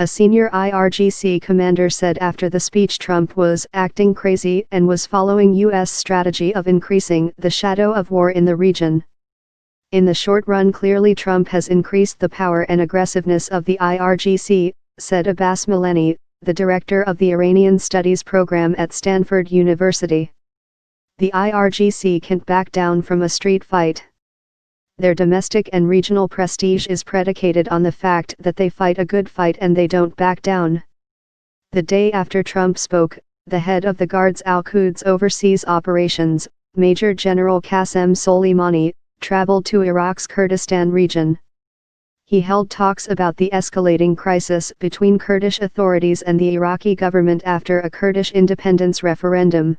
A senior IRGC commander said after the speech Trump was acting crazy and was following U.S. strategy of increasing the shadow of war in the region. In the short run, clearly Trump has increased the power and aggressiveness of the IRGC, said Abbas Milani, the director of the Iranian Studies program at Stanford University. The IRGC can't back down from a street fight. Their domestic and regional prestige is predicated on the fact that they fight a good fight and they don't back down. The day after Trump spoke, the head of the Guards Al-Quds Overseas Operations, Major General Qasem Soleimani, traveled to Iraq's Kurdistan region. He held talks about the escalating crisis between Kurdish authorities and the Iraqi government after a Kurdish independence referendum.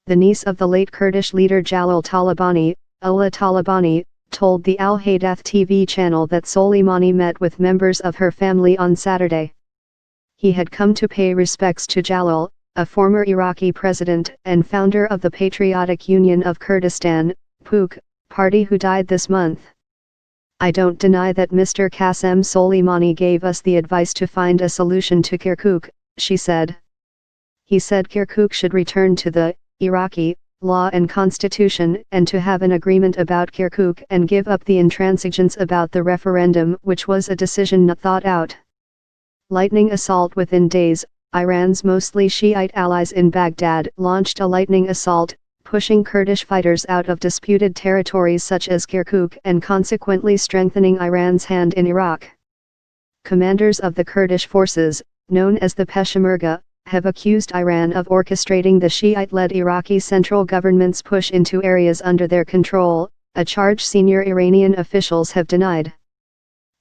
The niece of the late Kurdish leader Jalal Talabani, Ola Talabani, told the Al-Hadath TV channel that Soleimani met with members of her family on Saturday. He had come to pay respects to Jalal, a former Iraqi president and founder of the Patriotic Union of Kurdistan, PUK, party who died this month. I don't deny that Mr. Qasem Soleimani gave us the advice to find a solution to Kirkuk, she said. He said Kirkuk should return to the Iraqi law and constitution and to have an agreement about Kirkuk and give up the intransigence about the referendum, which was a decision not thought out. Lightning assault. Within days, Iran's mostly Shiite allies in Baghdad launched a lightning assault, pushing Kurdish fighters out of disputed territories such as Kirkuk and consequently strengthening Iran's hand in Iraq. Commanders of the Kurdish forces, known as the Peshmerga, have accused Iran of orchestrating the Shiite-led Iraqi central government's push into areas under their control, a charge senior Iranian officials have denied.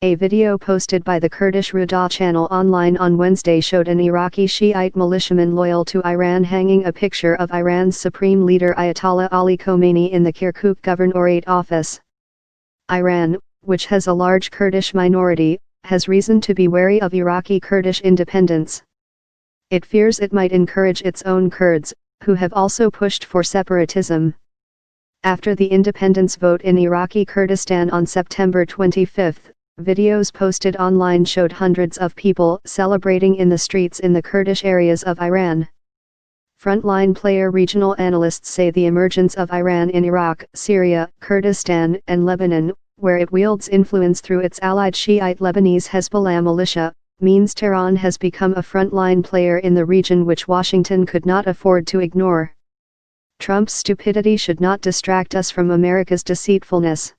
A video posted by the Kurdish Ruda channel online on Wednesday showed an Iraqi Shiite militiaman loyal to Iran hanging a picture of Iran's supreme leader Ayatollah Ali Khomeini in the Kirkuk governorate office. Iran, which has a large Kurdish minority, has reason to be wary of Iraqi Kurdish independence. It fears it might encourage its own Kurds, who have also pushed for separatism. After the independence vote in Iraqi Kurdistan on September 25, videos posted online showed hundreds of people celebrating in the streets in the Kurdish areas of Iran. Frontline player regional analysts say the emergence of Iran in Iraq, Syria, Kurdistan, and Lebanon, where it wields influence through its allied Shiite Lebanese Hezbollah militia, means Tehran has become a frontline player in the region which Washington could not afford to ignore. Trump's stupidity should not distract us from America's deceitfulness.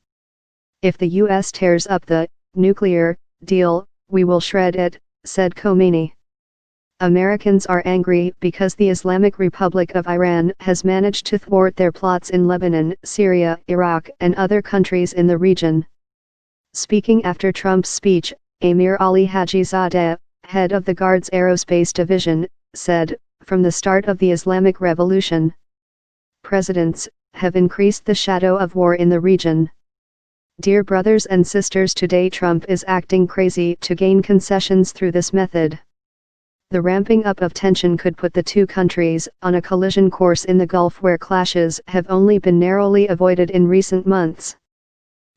If the U.S. tears up the nuclear deal, we will shred it, said Khomeini. Americans are angry because the Islamic Republic of Iran has managed to thwart their plots in Lebanon, Syria, Iraq, and other countries in the region. Speaking after Trump's speech, Amir Ali Hajizadeh, head of the Guards Aerospace Division, said, "From the start of the Islamic Revolution, presidents have increased the shadow of war in the region. Dear brothers and sisters, today Trump is acting crazy to gain concessions through this method. The ramping up of tension could put the two countries on a collision course in the Gulf where clashes have only been narrowly avoided in recent months."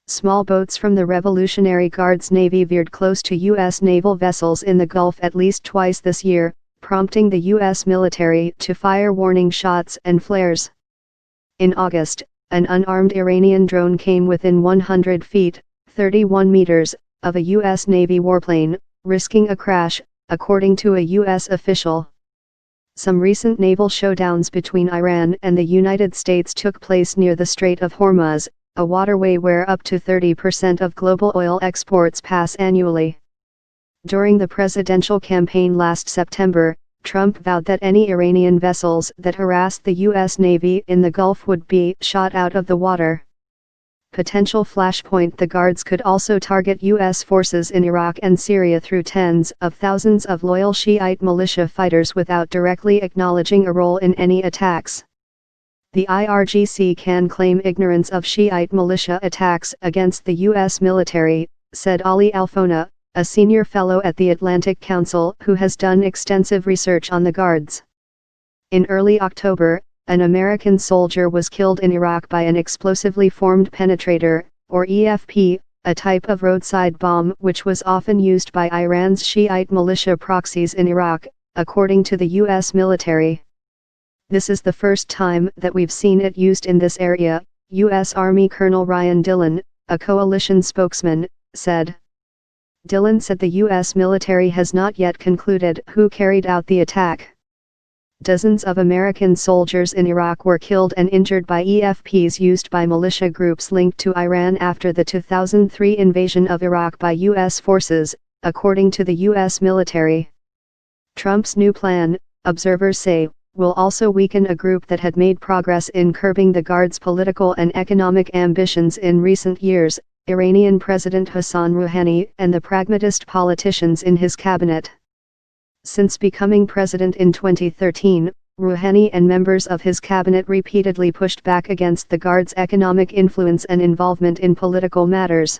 Small boats from the Revolutionary Guard's Navy veered close to U.S. naval vessels in the Gulf at least twice this year, prompting the U.S. military to fire warning shots and flares. In August, an unarmed Iranian drone came within 100 feet, 31 meters, of a U.S. Navy warplane, risking a crash, according to a U.S. official. Some recent naval showdowns between Iran and the United States took place near the Strait of Hormuz, a waterway where up to 30% of global oil exports pass annually. During the presidential campaign last September, Trump vowed that any Iranian vessels that harassed the U.S. Navy in the Gulf would be shot out of the water. Potential flashpoint: the Guards could also target U.S. forces in Iraq and Syria through tens of thousands of loyal Shiite militia fighters without directly acknowledging a role in any attacks. The IRGC can claim ignorance of Shiite militia attacks against the U.S. military, said Ali Alfona, a senior fellow at the Atlantic Council who has done extensive research on the Guards. In early October, an American soldier was killed in Iraq by an explosively formed penetrator, or EFP, a type of roadside bomb which was often used by Iran's Shiite militia proxies in Iraq, according to the U.S. military. This is the first time that we've seen it used in this area, U.S. Army Colonel Ryan Dillon, a coalition spokesman, said. Dillon said the U.S. military has not yet concluded who carried out the attack. Dozens of American soldiers in Iraq were killed and injured by EFPs used by militia groups linked to Iran after the 2003 invasion of Iraq by U.S. forces, according to the U.S. military. Trump's new plan, observers say, will also weaken a group that had made progress in curbing the Guard's political and economic ambitions in recent years, Iranian President Hassan Rouhani and the pragmatist politicians in his cabinet. Since becoming president in 2013, Rouhani and members of his cabinet repeatedly pushed back against the Guard's economic influence and involvement in political matters.